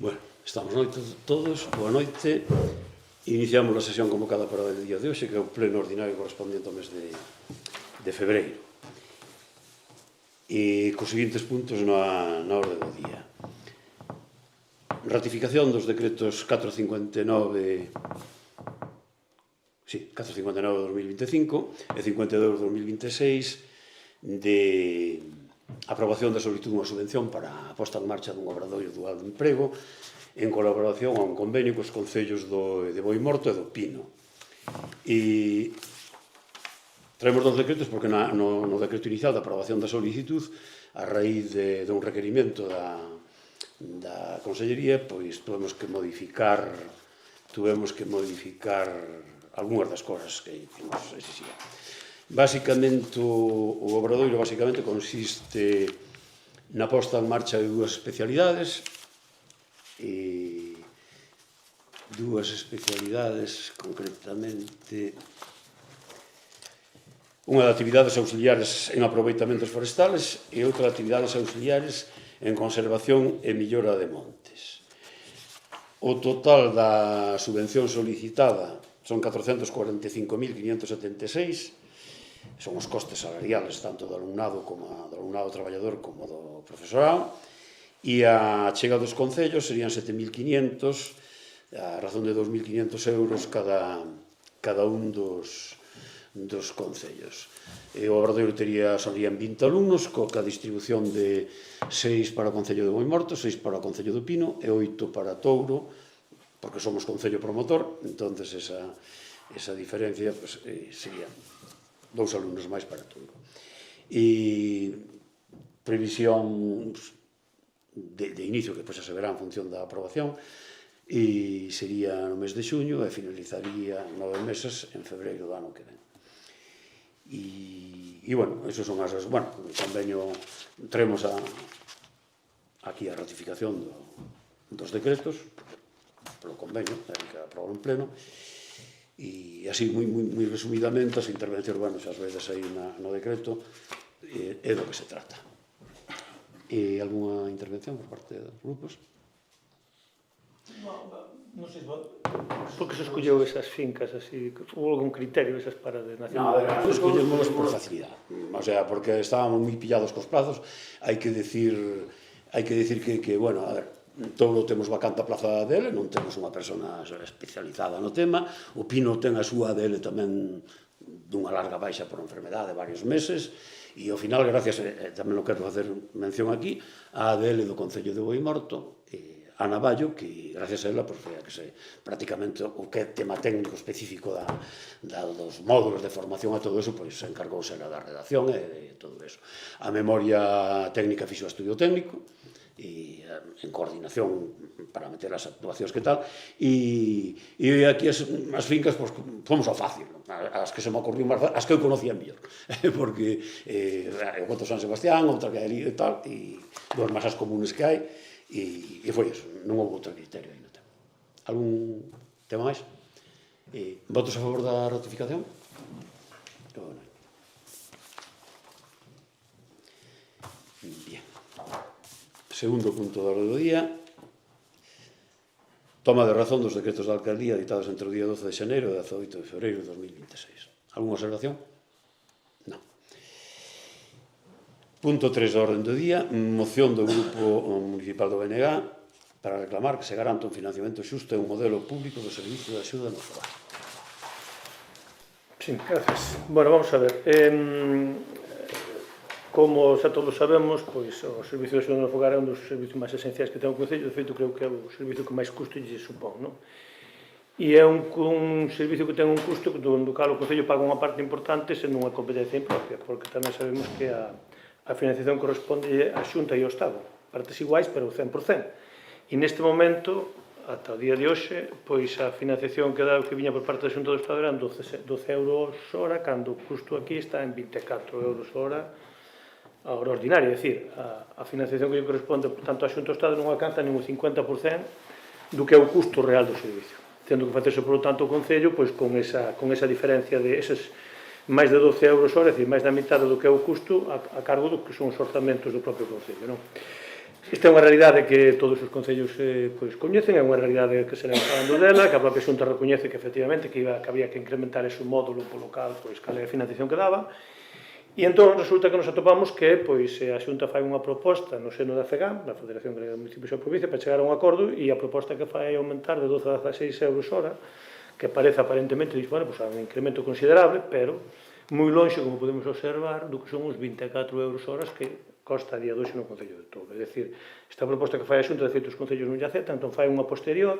Bueno, estamos todos, boa noite. Iniciamos a sesión convocada para o día de hoxe, que é o pleno ordinario correspondiente ao mes de febreiro. E cos seguintes puntos na orde do día. Ratificación dos decretos 459 de 2025 e 52 de 2026 de aprobación da solicitud dunha subvención para a posta en marcha dun obradoiro dual de emprego en colaboración a un convenio cos concellos de Boimorto e do Pino. E traemos dos decretos porque no decreto inicial da aprobación da solicitud, a raíz de un requerimento da Consellería, pois tuvemos que modificar algunhas das cosas que nos exixían. Basicamente, o obradoiro consiste na posta en marcha de dúas especialidades, concretamente unha de actividades auxiliares en aproveitamentos forestales e outra de actividades auxiliares en conservación e millora de montes. O total da subvención solicitada son 445.576, son os costes salariales tanto do alumnado traballador como do profesorado, e a chega dos concellos serían 7.500, a razón de 2.500 euros cada un dos concellos. O obradoiro serían 20 alumnos, coa distribución de 6 para o Concello de Boimorto, 6 para o Concello do Pino e 8 para Touro, porque somos Concello promotor, entonces esa diferencia sería 2 alumnos máis para Touro. E previsión de inicio, que depois se verá en función da aprobación, e sería no mes de xuño e finalizaría 9 meses en febreiro do ano que ven. E bueno, esos son as... Bueno, o convenio, traemos aquí a ratificación dos decretos polo convenio, que aprobou en pleno, e así, moi resumidamente, as intervencións, bueno, xa as vedes aí no decreto, é do que se trata. E algunha intervención por parte dos grupos? Non sei, por que se escolleu esas fincas así? Houve algún criterio esas para de nacional? Non, escollemos por facilidade. O sea, porque estábamos moi pillados cos plazos. Hai que decir que, bueno, a ver, Touro temos vacante a plaza dele, non temos unha persona especializada no tema. O Pino ten a súa dele tamén dunha larga baixa por enfermedade de varios meses. E ao final, gracias, tamén non quero facer mención aquí, a ADL do Concello de Boimorto, a Navallo, que gracias a ela, que prácticamente o que é tema técnico específico dos módulos de formación a todo eso, pois se encargouse ela da redacción e de todo eso. A memoria técnica fixo o estudio técnico, e en coordinación para meter as actuacións que tal, e aquí as fincas fomos ao fácil, as que se me ocurriu máis fácil, as que eu conocía mellor, porque eu conto San Sebastián, outra que hai ali e tal, e dos máis as comunes que hai, e foi eso, non houve outro criterio aí no tema. Algún tema máis? Votos a favor da ratificación? Bien. Segundo punto da orde do día, toma de razón dos decretos da alcaldía ditados entre o día 12 de xaneiro e 18 de febreiro de 2026. Alguna observación? Non. Punto 3 da orde do día, moción do Grupo Municipal do BNG para reclamar que se garanta un financiamento xusto e un modelo público do servicio de axuda no fogar. Sí, gracias. Bueno, vamos a ver. Como xa todos sabemos, pois o servicio de axuda no fogar é un dos servicios máis esenciais que ten o Concello, de feito creo que é o servicio que máis custo lle supón, non? E é un servicio que ten un custo do cal o Concello paga unha parte importante sen unha competencia impropia, porque tamén sabemos que a financiación corresponde á Xunta e ao Estado, partes iguais, pero 100%. E neste momento, ata o día de hoxe, pois a financiación que viña por parte da Xunta do Estado eran 12 euros hora, cando o custo aquí está en 24 euros hora a hora ordinaria, é dicir, a financiación que lle corresponde tanto á Xunta do Estado non alcanza nin o 50% do que é o custo real do servicio, tendo que facerse, por lo tanto, o Concello pois con esa diferencia de eses máis de 12 euros hora, é dicir, máis da mitad do que é o custo a cargo do que son os orzamentos do propio Concello, non? Esta é unha realidade que todos os concellos pois, coñecen, é unha realidade que se leva falando dela, que a propia Xunta recoñece que efectivamente que había que incrementar ese módulo polo cal, pois, cal é a financiación que daba, e entón resulta que nos atopamos que pois, a Xunta fai unha proposta no seno da FEGAM, da Federación Galega de Municipios e Provincia, para chegar a un acordo, e a proposta que fai é aumentar de 12 a 16 euros hora, que parece aparentemente, diz, bueno, pois, un incremento considerable, pero moi lonxe, como podemos observar, do que son os 24 euros horas que costa a día de hoxe no Concello de Touro. É dicir, esta proposta que fai a Xunta, de feito, os concellos non lle aceptan, entón fai unha posterior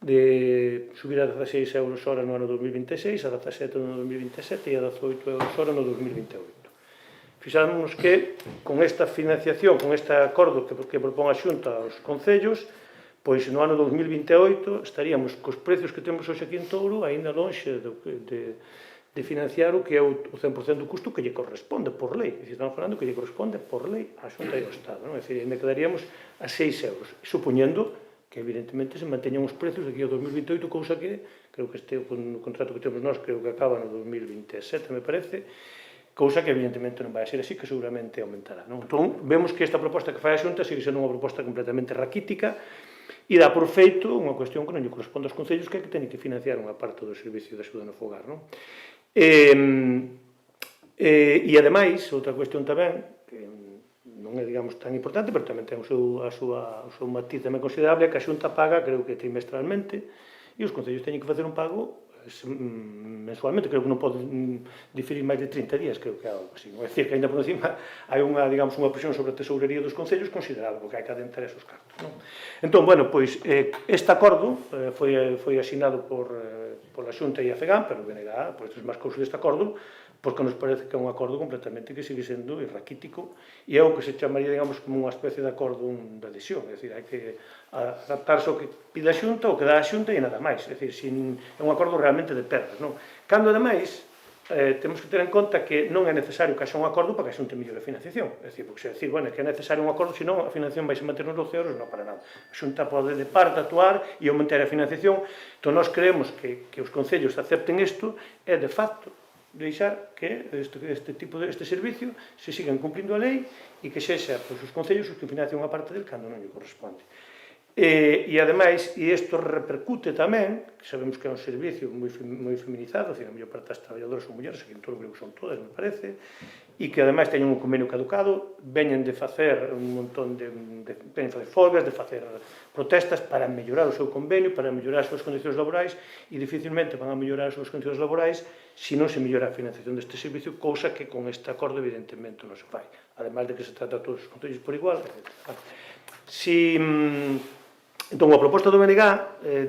de subir a 16 euros hora no ano 2026, a 17 no 2027 e a 18 euros hora no 2028. Fixamos que, con esta financiación, con este acordo que propón a Xunta aos concellos, pois no ano 2028 estaríamos cos precios que temos hoxe aquí en Touro, aínda lonxe de financiar o que é o 100% do custo que lle corresponde por lei. É dicir, estamos falando que lle corresponde por lei á Xunta e ao Estado. Non? É dicir, ainda quedaríamos a 6 euros, supoñendo que evidentemente se manteñan os precios aquí ao 2028, cousa que, creo que este o contrato que temos nós, creo que acaba no 2027, me parece, cousa que evidentemente non vai a ser así, que seguramente aumentará. Non? Entón, vemos que esta proposta que fai a Xunta sigue sendo unha proposta completamente raquítica e dá por feito unha cuestión que non lle corresponde aos concellos, que é que teñen que financiar unha parte do servicio de axuda no fogar. Non? E ademais, outra cuestión tamén, que non é, digamos, tan importante, pero tamén ten o seu matiz tamén considerable, que a Xunta paga, creo que trimestralmente, e os concellos teñen que facer un pago mensualmente, creo que non pode diferir máis de 30 días, creo que é algo así. É dicir, que ainda por encima hai unha, digamos, unha presión sobre a tesourería dos concellos considerable, porque hai que adentar esos cartos. Non? Entón, bueno, pois, este acordo foi asinado pola Xunta e a FEGAM, pero o BNG, por estes máis cousas deste acordo, porque nos parece que é un acordo completamente que sigue sendo irraquítico e é o que se chamaría, digamos, como unha especie de acordo de adhesión, é dicir, hai que adaptarse ao que pide a Xunta, o que dá a Xunta e nada máis, é dicir, é un acordo realmente de perdas, non? Cando, ademais, temos que ter en conta que non é necesario que haxa un acordo para que a Xunta mellore a financiación, é dicir, porque se decir, bueno, é que é necesario un acordo, senón a financiación vai se manter nos 12 euros, non para nada. A Xunta pode de parte actuar e aumentar a financiación, entón nós creemos que os concellos acepten isto é de facto deixar que este servicio se sigan cumplindo a lei e que sexa pois, os concellos os que financian unha parte del cando non lle corresponde. E ademais, e isto repercute tamén, que sabemos que é un servicio moi feminizado, a maior parte das traballadoras son mulleres, aquí en todo o creo que son todas, me parece, e que ademais teñen un convenio caducado, veñen de facer un montón de facer folgas, de facer protestas para mellorar o seu convenio, para mellorar as súas condicións laborais, e dificilmente van a mellorar as súas condicións laborais se non se mellora a financiación deste servicio, cousa que con este acordo evidentemente non se fai. Ademais de que se trata a todos os concellos por igual, etc. Entón, a proposta do BNG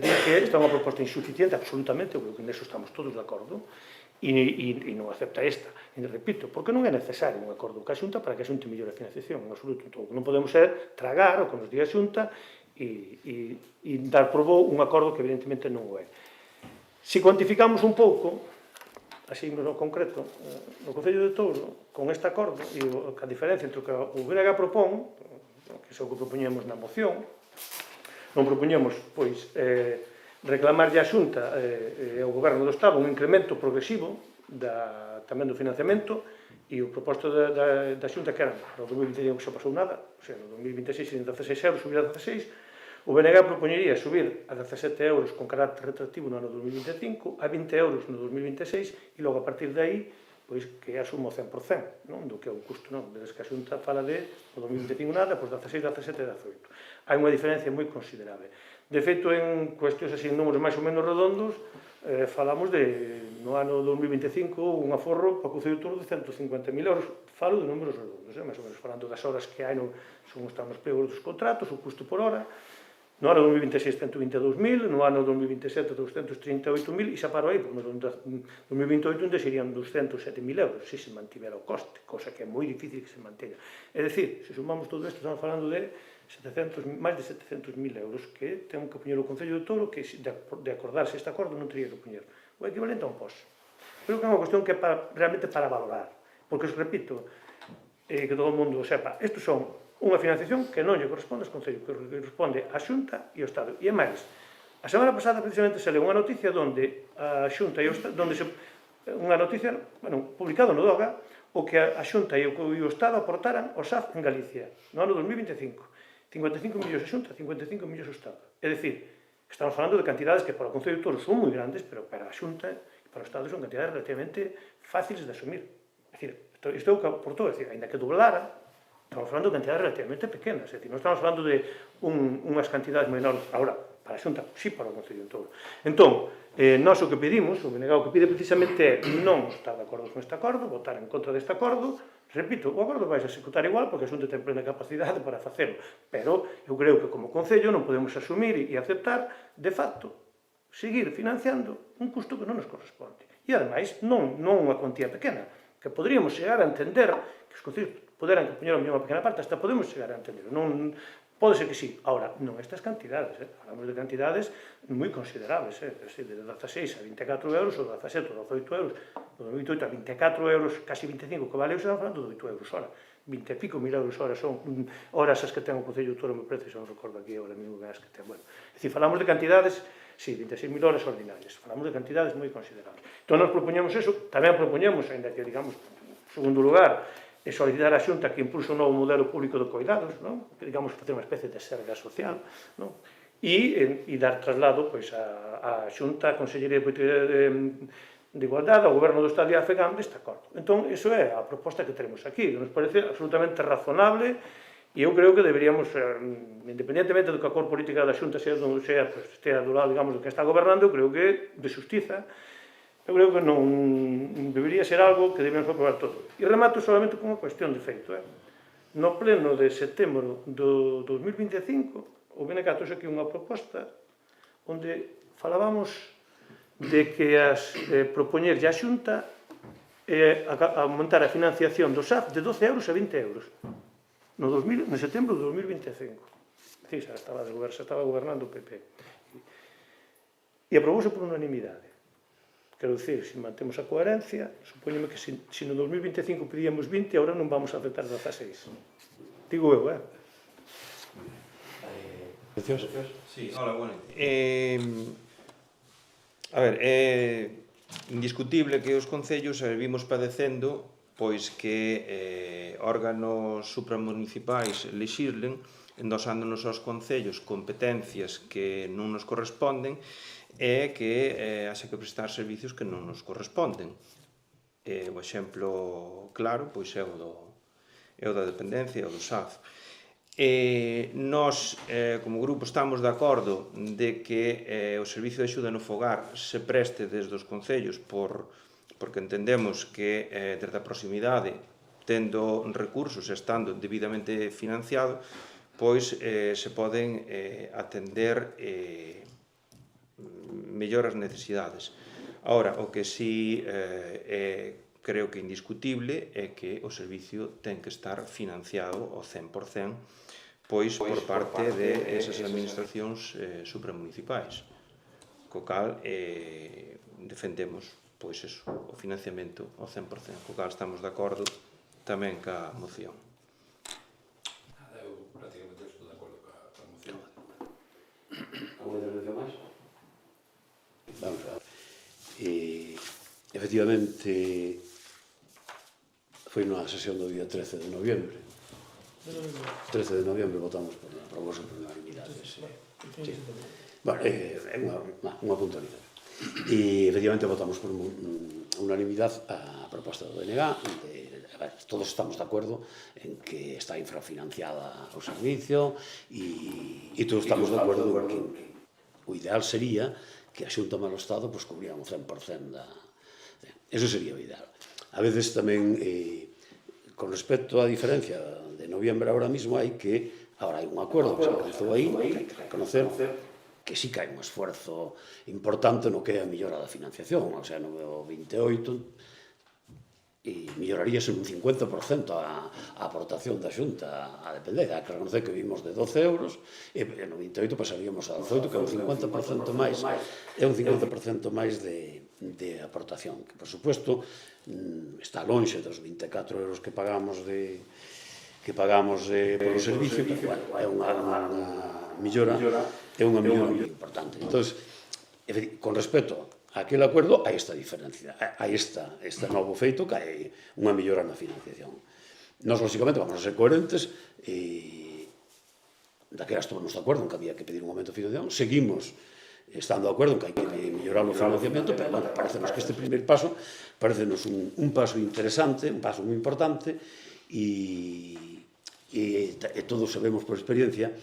di que esta é unha proposta insuficiente, absolutamente, eu creo que neso estamos todos de acordo, e non acepta esta. E repito, porque non é necesario un acordo ca Xunta para que a Xunta mellore a financiación, en absoluto. Entón, o que non podemos é tragar o que nos diga a Xunta e dar por bo un acordo que evidentemente non o é. Se cuantificamos un pouco, así no concreto, no Concello de Touro, con este acordo, e a diferencia entre o que o BNG propón, que é o que propoñemos na moción, non propoñemos, pois, reclamarlle á Xunta e ao Goberno do Estado un incremento progresivo tamén do financiamento, e o proposto da Xunta que era no 2025 que xa pasou nada, o sea, no 2026 serían 16 euros, subir a 16, o BNG propoñería subir a 17 euros con carácter retroactivo no ano 2025, a 20 euros no 2026, e logo a partir de aí, pois que asuma o 100%, non? Do que é o custo, non? Desde que a Xunta fala de no 2025 nada, pois 16, 17 e 18. Hai unha diferencia moi considerable. De feito, en cuestións así, en números máis ou menos redondos, falamos de, no ano 2025, un aforro para o Concello de Touro de 150.000 euros. Falo de números redondos, máis ou menos falando das horas que hai, están nos plegos dos contratos, o custo por hora. No ano 2026, 122.000, no ano 2027, 238.000, e xa paro aí, porque no 2028 onde serían 207.000 euros, se se mantivera o coste, cosa que é moi difícil que se mantenha. É dicir, se sumamos todo isto, estamos falando de máis de 700.000 euros que ten que poñer o Concello de Touro, que de acordarse este acordo non teria que poñer o equivalente a un POS. Creo que é unha cuestión que é realmente para valorar, porque, os repito, que todo o mundo sepa, estes son unha financiación que non lle corresponde aos concellos, que corresponde á Xunta e ao Estado. E é máis, a semana pasada precisamente se leu unha noticia onde a Xunta e o Estado, unha noticia, publicado no DOGA, o que a Xunta e o Estado aportaran ao SAF en Galicia, no ano 2025. 55 millóns a Xunta, 55 millóns o Estado. É dicir, estamos falando de cantidades que para o Concello de Toro son moi grandes, pero para a Xunta e para o Estado son cantidades relativamente fáciles de asumir. É dicir, isto é o que aportou, é dicir, ainda que doblara, estamos falando de cantidades relativamente pequenas, é dicir, non estamos falando de unhas cantidades moi enormes. Agora, para a Xunta, sí para o Concello de Toro. Entón, nós o que pedimos, o BNG o que pide precisamente é non estar de acordo con este acordo, votar en contra deste acordo. Repito, o acordo vai a executar igual porque a Xunta ten plena capacidade para facelo, pero eu creo que como Concello non podemos asumir e aceptar, de facto, seguir financiando un custo que non nos corresponde. E, ademais, non unha cuantía pequena, que poderíamos chegar a entender, que os concellos poderan que poñer unha pequena parte, hasta podemos chegar a entender. Non, pode ser que sí. Ahora, non estas cantidades, falamos de cantidades moi considerables, de 16 a 24 euros, ou 17 ou 18 euros, do 2008 a 24 euros, casi 25, que vale, estamos falando de 8 euros hora. 20 e pico mil euros hora son horas as que ten o Concello de Toro, me parece, se non recordo aquí agora mesmo as que ten. Bueno, é dicir, falamos de cantidades, sí, 26.000 horas ordinarias, falamos de cantidades moi considerables. Entón, nos propoñemos eso, tamén propoñemos, ainda que, digamos, en segundo lugar, e solicitar a Xunta que impulse un novo modelo público de cuidados, non? Que, digamos, facer unha especie de serga social, non? E dar traslado pois, a Xunta, a Consellería de Igualdade, ao Goberno do Estado e a FEGAM deste acordo. Entón, iso é a proposta que teremos aquí, que nos parece absolutamente razonable, e eu creo que deberíamos, independentemente do que a cor política da Xunta sea pues, estea do lado, digamos, do que está gobernando, eu creo que de xustiza, eu creo que non debería ser algo que debemos aprobar todo. E remato solamente con unha cuestión de feito. No pleno de setembro do 2025, o BNG trouxe aquí unha proposta onde falábamos de que propoñerlle a Xunta aumentar a financiación do SAF de 12 euros a 20 euros no setembro do 2025. Sí, xa estaba gobernando o PP. E aprobouse por unanimidade. Quero dicir, se mantemos a coherencia, supoñeme que se no 2025 pedíamos 20, agora non vamos a aceptar 16. Digo eu, Sí, hola, bueno. A ver, indiscutible que os concellos vimos padecendo pois que órganos supramunicipais lexislen endosándonos aos concellos competencias que non nos corresponden e que haxe que prestar servicios que non nos corresponden. O exemplo claro pois é o da dependencia, o do SAF. Nós, como grupo, estamos de acordo de que o servicio de axuda no fogar se preste desde os concellos porque entendemos que desde a proximidade, tendo recursos e estando debidamente financiado, pois se poden atender mellor as necesidades. Ahora, o que sí creo que é indiscutible é que o servicio ten que estar financiado ao 100% pois por parte de esas administracións supramunicipais. Co cal defendemos pois eso, o financiamento ao 100%, co cal estamos de acordo tamén ca moción. Eu prácticamente estou de acordo ca moción. Alguna intervención máis? Vamos a ver. Efectivamente, foi na sesión do día 13 de noviembre. 13 de noviembre votamos por unanimidade. Bueno, é unha puntualidade. E, efectivamente, votamos por unanimidade a proposta do BNG. Todos estamos de acordo en que está infrafinanciada o servicio e todos estamos de acordo en que o ideal sería que a Xunta malo Estado cubriran o 100% da... Eso sería o ideal. A veces tamén, con respecto á diferencia de noviembre ahora mismo, hai que... Ahora hai un acordo que se alcanzou aí, que hai que reconocer que sí que hai un esforzo importante no que é a millora da financiación. O sea, no 28 e melloraríase un 50% a aportación da Xunta á dependencia. Hai que reconocer que vimos de 12 euros e no 28 pasaríamos a 18, que é un 50% máis, é un 50% máis de aportación, que, por suposto, está lonxe dos 24 euros que pagamos polo servicio, pero, bueno, é unha millora moi importante. Entón, con respecto aquel acordo, hai esta diferencia, hai este novo feito que hai unha mellora na financiación. Nós, lógicamente, vamos a ser coherentes e daquela estamos de acordo en que había que pedir un aumento de financiación, seguimos estando de acordo en que hai que mellorar o financiamento, pero, bueno, parecenos que este primer paso parecenos un paso interesante, un paso moi importante, e todos sabemos por experiencia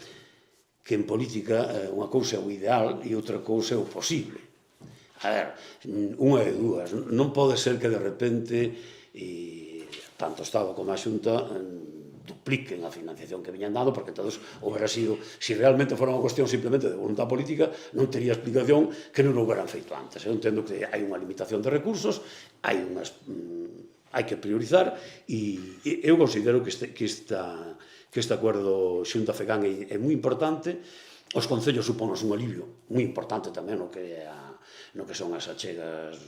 que en política unha cousa é o ideal e outra cousa é o posible. A ver, unha de dúas, non pode ser que de repente tanto o Estado como a Xunta dupliquen a financiación que viñan dando, porque entonces houbera sido, se realmente fora unha cuestión simplemente de voluntad política, non tería explicación que non o houberan feito antes. Eu entendo que hai unha limitación de recursos, hai que priorizar, e eu considero que este acordo Xunta-FEGAN é moi importante. Os concellos suponos un alivio moi importante tamén no que son as achegas,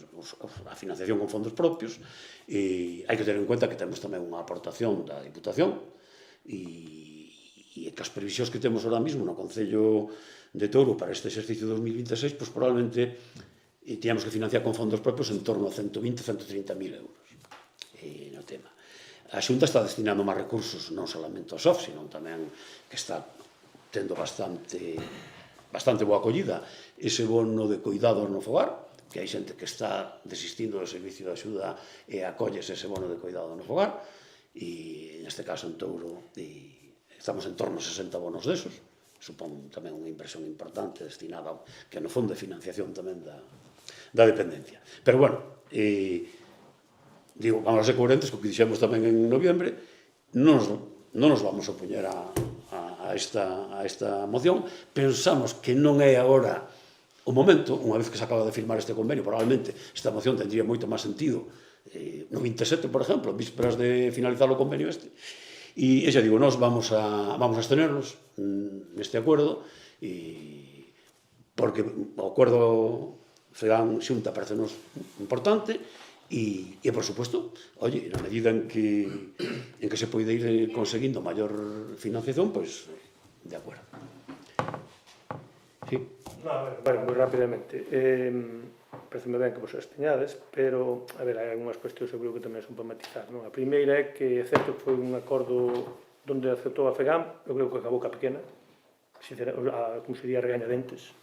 a financiación con fondos propios, e hai que ter en conta que temos tamén unha aportación da Diputación, e que as previsións que temos ahora mismo no Concello de Touro para este exercicio 2026, pois probablemente teníamos que financiar con fondos propios en torno a 120-130.000 euros no tema. A Xunta está destinando máis recursos, non solamente ao SOF, sino tamén que está tendo bastante boa acollida ese bono de cuidados no fogar, que hai xente que está desistindo do servicio de axuda e acollese ese bono de cuidado no fogar, e neste caso en Touro estamos en torno a 60 bonos desos, supón tamén unha inversión importante destinada que no fondo de financiación tamén da dependencia. Pero, bueno, digo, vamos a ser coherentes co que dixemos tamén en noviembre, non nos vamos a opoñer a esta moción. Pensamos que non é agora o momento, unha vez que se acaba de firmar este convenio, probablemente esta moción tendría moito máis sentido no 27, por exemplo, en vísperas de finalizar o convenio este, e xa digo, nós vamos a abstenernos neste acordo, porque o acordo FEGAN-Xunta parecenos importante, e, por suposto, oye, na medida en que se pode ir conseguindo maior financiación, pois, de acordo. Sí? Bueno, moi rapidamente. Pareceme ben que vos esteñades, pero, a ver, hai algunhas cuestións seguro que tamén son para matizar, non? A primeira é que é certo que foi un acordo onde aceptou a FEGAN, eu creo que acabou ca pequena, como se diría, regañadentes.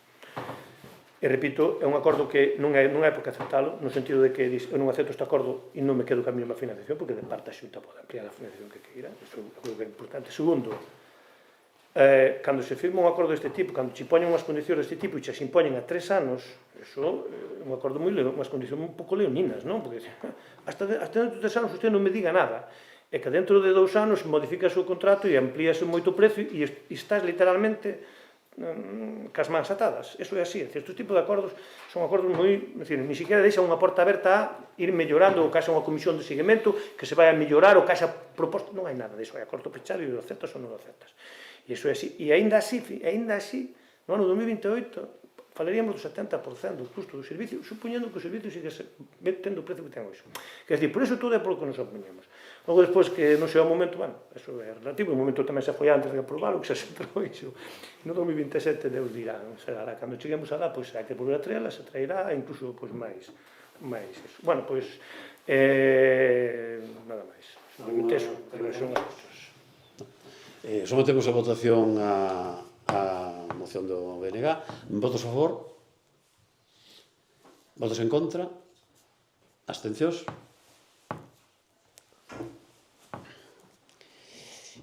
E repito, é un acordo que non é por que aceptalo, no sentido de que eu non acepto este acordo e non me quedo ca mesma financiación, porque de parte a Xunta pode ampliar a financiación que queira, isto é algo que é importante. Segundo, cando se firma un acordo deste tipo, cando se impoñen unhas condicións deste tipo e se impoñen a 3 anos, iso é un acordo moi unhas condicións un pouco leoninas, non? Porque hasta dentro de 3 anos usted non me diga nada, e que dentro de 2 anos modifica o seu contrato e amplíase moito o precio e estás literalmente cas mans atadas. Eso é así. Estes tipos de acordos son acordos moi... Ni siquiera deixan unha porta aberta a ir mellorando, ou que haxa unha comisión de seguimento que se vai a mellorar, ou que haxa proposta. Non hai nada disso. Hai acordo pechado e o aceptas ou non o aceptas. E iso é así. E aínda así, no ano 2028, falaríamos do 70% do custo do servicio, supoñendo que o servicio siga tendo o precio que ten hoxe. Quer dizer, por iso todo é polo que nos opoñemos. Logo, despois, que non sea o momento, bueno, eso é relativo, o momento tamén se foi antes de aprobar, o que se entrou iso. No 2027, Deus dirá, non será. Cando cheguemos a lá, pois, hai que volver a traela, se traerá, incluso, pois, máis eso. Bueno, pois, nada máis. Simplemente eso, que non son as cosas. Sometemos a votación a moción do BNG. Votos a favor? Votos en contra? Abstencións?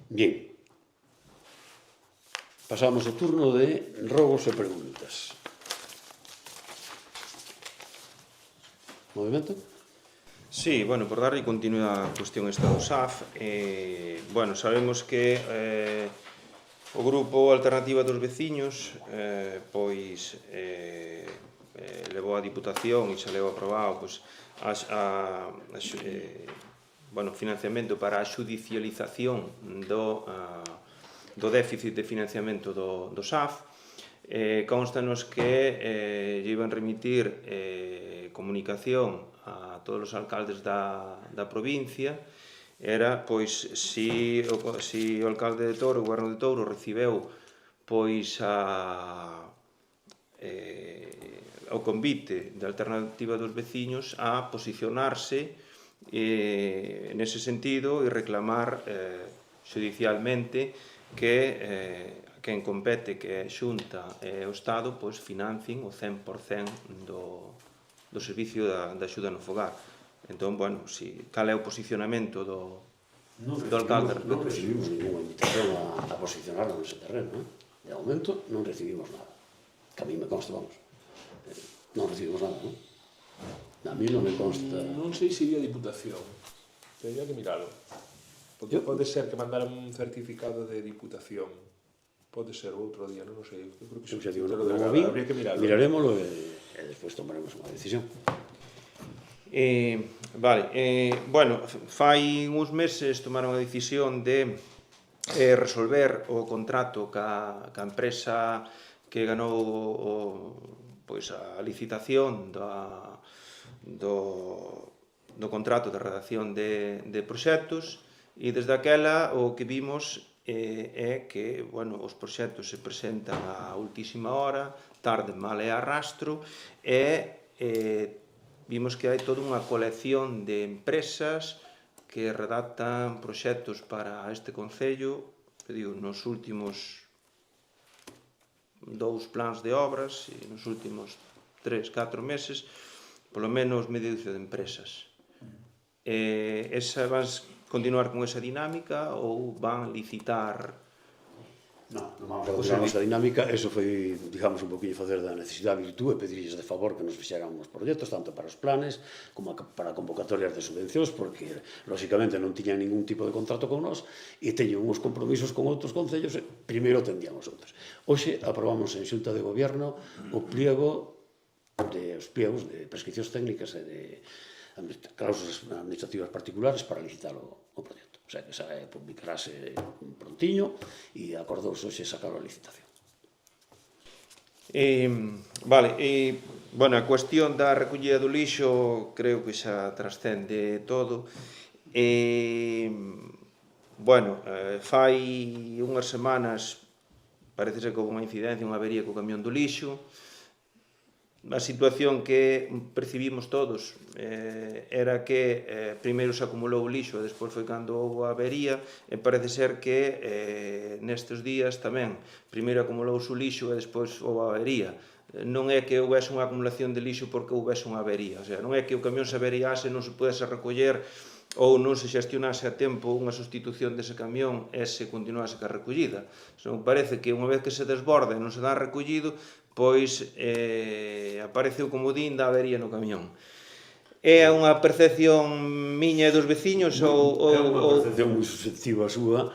Bien. Pasamos ao turno de rogos e preguntas. Movimento? Sí, bueno, por darlle continua a cuestión esta do SAF, bueno, sabemos que o grupo Alternativa dos Veciños pois levou a Diputación e xa levou aprobado pois, bueno, financiamento para a xudicialización do déficit de financiamento do SAF. Constanos que lle iban remitir comunicación a todos os alcaldes da provincia. Era, pois, si o alcalde de Touro, o goberno de Touro, recibeu pois o convite da Alternativa dos Veciños a posicionarse nese sentido e reclamar xudicialmente que quen compete, que é a Xunta e o Estado, pois financien o 100% do servicio da axuda no fogar. Entón, bueno, cal é o posicionamento do alcalde? Non recibimos ninguna invitación a posicionarnos nese terreno. De momento non recibimos nada. Que a mí me consta, vamos. Non recibimos nada, non? A mí non me consta. Non sei se iría a Diputación. Tería que miralo. Porque pode ser que mandaran un certificado de Diputación. Pode ser outro día, non sei. Eu creo que Eu xa digo, non non o vi, habría que miralo. miraremoslo e despois tomaremos unha decisión. Bueno, fai uns meses tomaron a decisión de resolver o contrato ca empresa que ganou a licitación do contrato de redacción de proxectos, e desde aquela o que vimos é que os proxectos se presentan a última hora, tarde, mal e arrastro, e vimos que hai toda unha colección de empresas que redactan proxectos para este concello, nos últimos 2 plans de obras, e nos últimos 3-4 meses, polo menos media dúcia de empresas. Van continuar con esa dinámica ou van licitar? Non vamos a continuar esa dinámica. Eso foi, digamos, un poquinho facer da necesidade virtud e pedirlles de favor que nos fixeran os proxectos, tanto para os planes como para convocatorias de subvencións, porque, lóxicamente, non tiñan ningún tipo de contrato con nós e teñen uns compromisos con outros concellos e primeiro tendían os outros. Hoxe aprobamos en Xunta de Gobierno os pliegos de prescripcións técnicas e de cláusulas administrativas particulares para licitar o proxecto. O sea, que publicarase prontiño e acordouse hoxe sacar a licitación. A cuestión da recollida do lixo creo que xa trascende todo. Fai unhas semanas parece ser que houve unha incidencia, unha avería co camión do lixo. A situación que percibimos todos era que primeiro se acumulou o lixo e despois foi cando houve a avería, e parece ser que nestes días tamén primeiro acumulouse o lixo e despois houve a avería. Non é que houvese unha acumulación de lixo porque houvese unha avería, o sea, non é que o camión se averiase, non se pudese recoller ou non se xestionase a tempo unha sustitución dese camión e se continuase ca recollida. Senón parece que unha vez que se desborda e non se dá recollido, pois aparece o comodín da avería no camión. É unha percepción miña e dos veciños ou... É unha percepción moi susceptiva a súa,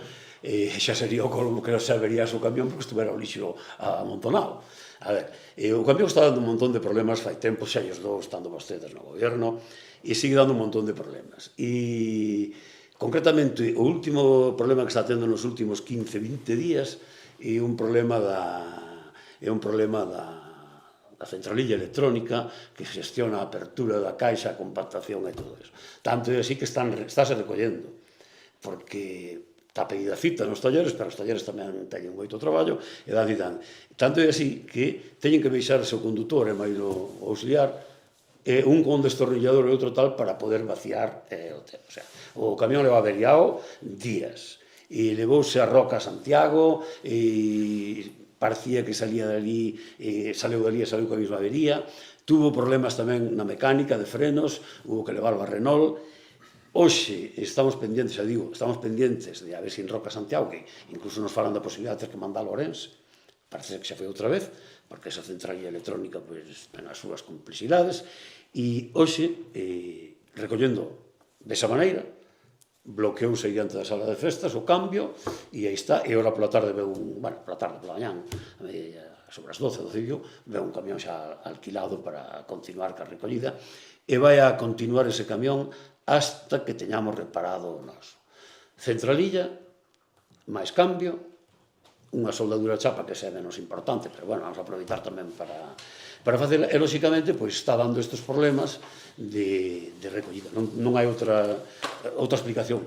xa sería o colmo que se averiase o camión porque estuvera o lixo amontonado. A ver, o camión está dando un montón de problemas, fai tempo, xa os dous estando vostedes no goberno, e sigue dando un montón de problemas. E, concretamente, o último problema que está tendo nos últimos 15-20 días é un problema da centralilla electrónica que xestiona a apertura da caixa, a compactación e todo eso. Tanto é así que estáse recollendo, porque está pedida cita nos talleres, pero os talleres tamén teñen moito traballo, e dan e dan. Tanto é así que teñen que baixarse o condutor e máis o auxiliar, un con destornillador e outro tal, para poder vaciar o tema. O sea, o camión leva averiado días, e levouse a Roca a Santiago, e parecía que salía dali, saleu dali e saleu coa mesma avería. Tuvo problemas tamén na mecánica de frenos, hubo que levarlo a Renault. Hoxe estamos pendentes, xa digo, estamos pendentes de a ver se en Roca Santiago, que incluso nos falan da posibilidade de ter que mandar a Ourense, parece que xa foi outra vez, porque esa centralía electrónica ten as súas complexidades, e hoxe, recollendo desa maneira, bloqueouse diante da sala de festas o cambio, e aí está, e ora pola tarde veu pola mañán, sobre as 12 do Cillo, veu un camión xa alquilado para continuar ca recollida, e vai a continuar ese camión hasta que teñamos reparado o noso. Centralilla, máis cambio, unha soldadura chapa que é menos importante, pero bueno, vamos a aproveitar tamén para facer, e lóxicamente está dando estes problemas de recollida. Non hai outra explicación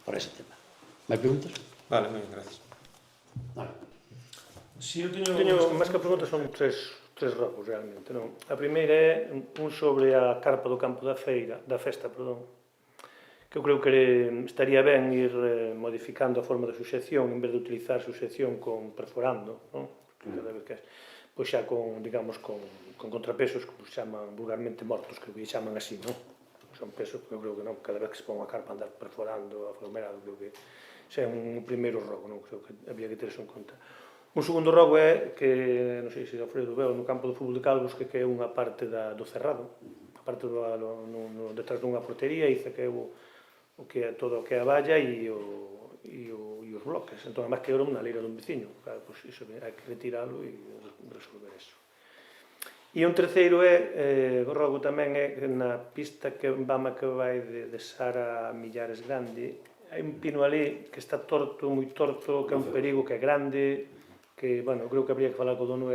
para ese tema. Máis preguntas? Vale, moi ben, gracias. Si, eu teño máis que preguntas, son tres ramos realmente, A primeira é un sobre a carpa do campo da festa, que que eu creo que estaría ben ir modificando a forma de suxección en vez de utilizar suxección con perforando, non? Porque cada vez que pois xa con, digamos, con contrapesos que se chaman vulgarmente mortos, que o chaman así, non? Son pesos que eu creo que non, cada vez que se pon a carpa andar perforando, aglomerado, creo que xa é un primeiro rogo, non? Creo que había que ter eso en conta. Un segundo rogo é que, non sei se Alfredo veo, no campo do fútbol de Calvos, que é unha parte do cerrado, a parte detrás dunha portería, e que é o que é todo o que é a valla e os bloques. Entón, además, que era unha leira dun veciño. Claro, pois iso, hai que retiralo e resolver eso. E un terceiro é, o rogo tamén é na pista que vai de Sara a Millares Grande, hai un pino ali que está torto, moi torto, que é un perigo, que é grande, que, bueno, creo que habría que falar co dono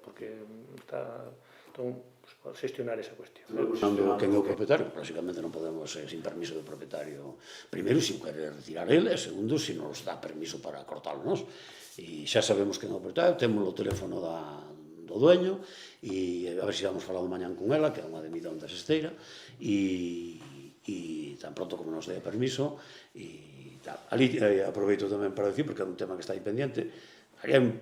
porque está, entón, xestionar esa cuestión. Cando quen é o propietario, basicamente non podemos, sin permiso do propietario, primeiro, sin querer retirar ele, e segundo, se nos dá permiso para cortalo nos. E xa sabemos quen é o propietario, temos o teléfono do dueño, e a ver se vamos falando mañán con ela, que é unha de Midón da Sesteira, e tan pronto como nos dé permiso, e tal. Ali aproveito tamén para decir, porque é un tema que está aí pendiente, hai un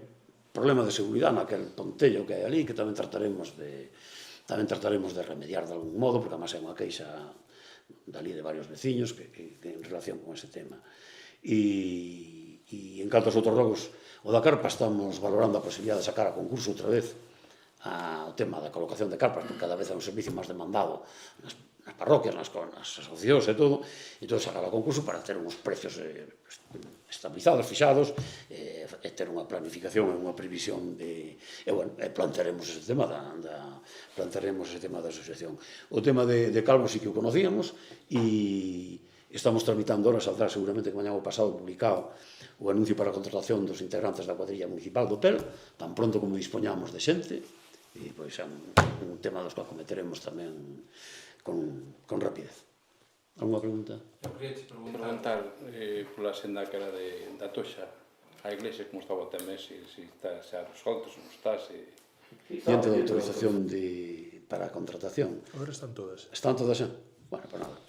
problema de seguridade naquel pontello que hai ali, que tamén trataremos de remediar de algún modo, porque además é unha queixa dali de varios veciños que en relación con ese tema. E en canto aos outros rogos, o da carpa, estamos valorando a posibilidade de sacar a concurso outra vez o tema da colocación de carpas, porque cada vez é un servicio máis demandado nas parroquias, nas asociacións e todo, e todo sacar a concurso para ter uns precios estabilizados, fixados, e ter unha planificación e unha previsión e plantearemos ese tema da asociación. O tema de Calvo sí que o conocíamos e estamos tramitando ahora, saldrá seguramente que mañá o pasado publicado o anuncio para a contratación dos integrantes da cuadrilla municipal do hotel, tan pronto como dispoñamos de xente, e pois é un tema dos que acometeremos tamén con rapidez. Alguna pregunta? Eu queria te preguntar pola senda que era da Toxa, a iglesia como estaba tamén, se está xa resolto, se non está, se... Diante da autorización para a contratación. Agora están todas. Están todas xa? Bueno, pues nada.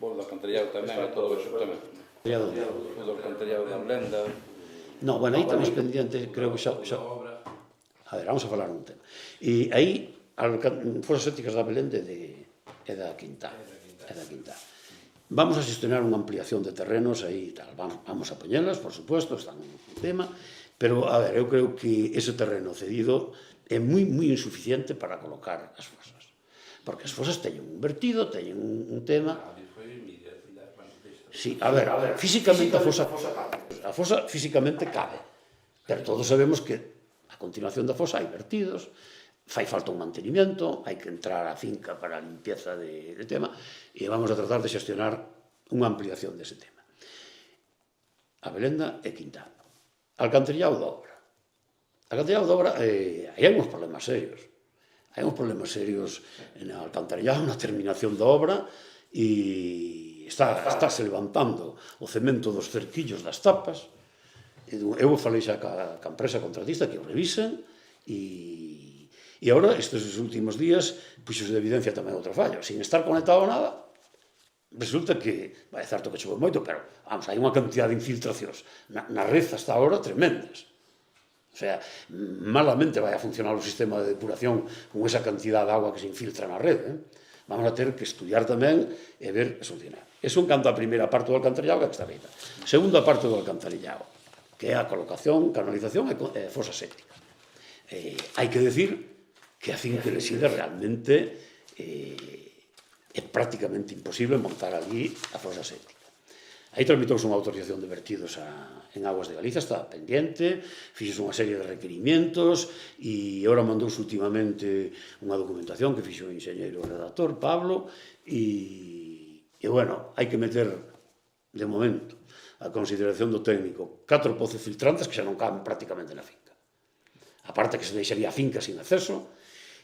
O do alcantarillado tamén, e todo eso tamén. O do alcantarillado da Blenda... No, bueno, aí estamos pendientes, creo que xa... A ver, vamos a falar un tema. E aí, fosas éticas da Belén é da Quintá. Vamos a xestionar unha ampliación de terrenos aí e tal. Vamos a poñelas, por suposto, está un tema, pero, a ver, eu creo que ese terreno cedido é moi insuficiente para colocar as fosas. Porque as fosas teñen un vertido, teñen un tema... Sí, a ver, físicamente a fosa físicamente cabe, pero todos sabemos que a continuación da fosa hai vertidos, fai falta un mantenimento, hai que entrar á finca para a limpieza de tema, e vamos a tratar de xestionar unha ampliación dese tema. A Belenda e Quintá. Alcantarillado da obra. Alcantarillado da obra, hai uns problemas serios. Hai uns problemas serios na alcantarillado, na terminación da obra, e estáse levantando o cemento dos cerquillos das tapas. Eu falei xa ca empresa contratista que o revisen, e agora, estes últimos días, puxos de evidencia tamén outro fallo. Sin estar conectado a nada, resulta que, é certo que chove moito, pero, vamos, hai unha cantidad de infiltracións na red hasta agora tremendas. O sea, malamente vai a funcionar o sistema de depuración con esa cantidad de agua que se infiltra na red. Vamos a ter que estudiar tamén e ver e solucionar. Eso en canto a primeira parte do alcantarillado, que está feita. Segunda parte do alcantarillado, que é a colocación, canalización e fosa séptica. Hai que decir que a fin que reside realmente é prácticamente imposible montar allí a fosa séptica. Aí tramitouse unha autorización de vertidos en Aguas de Galicia, está pendiente, fixose unha serie de requerimientos e agora mandouse últimamente unha documentación que fixo o enxeñeiro redactor, Pablo, e bueno, hai que meter de momento a consideración do técnico 4 pozos filtrantes que xa non caben prácticamente na finca. Aparte que se deixaría a finca sin acceso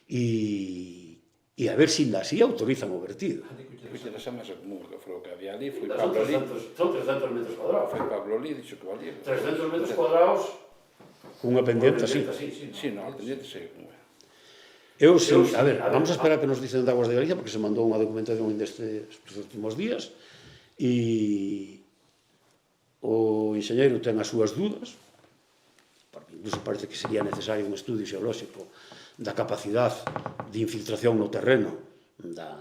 e a ver se ainda así autorizan o vertido. Escucha, esa mesa común que foi o que había ali, foi Pablo ali. Son 300 metros cuadrados. Foi Pablo ali, dixo que valía. 300 metros cuadrados cunha pendiente así. Sí, non, pendiente sei como é. Eu, sí, a ver, vamos a esperar que nos dicen de Aguas de Galicia, porque se mandou unha documentación destes últimos días, e o enxeñeiro ten as súas dúdas, porque incluso parece que sería necesario un estudio xeolóxico da capacidade de infiltración no terreno da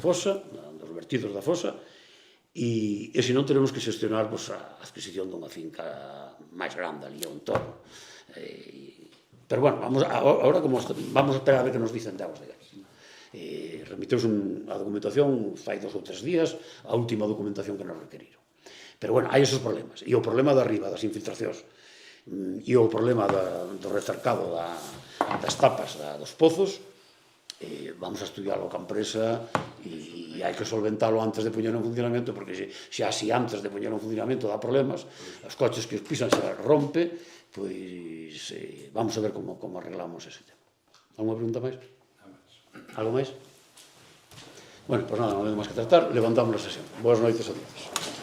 fosa, dos vertidos da fosa, e se non teremos que xestionar a adquisición dunha finca máis grande ali ao entorno. Pero bueno, agora vamos a esperar a ver que nos dicen de Aguas de Galicia. Remiteus a documentación fai 2 ou 3 días, a última documentación que nos requeriron. Pero bueno, hai esos problemas. E o problema de arriba, das infiltracións, e o problema do recercado das tapas dos pozos, vamos a estudiarlo ca empresa e hai que solventalo antes de poñer en funcionamento, porque xa así antes de poñer en funcionamento dá problemas, os coches que os pisan se rompe, pois vamos a ver como arreglamos ese tema. Alguna pregunta máis? Algo máis? Bueno, pois nada, non hai máis que tratar, levantamos a sesión. Boas noites a todos.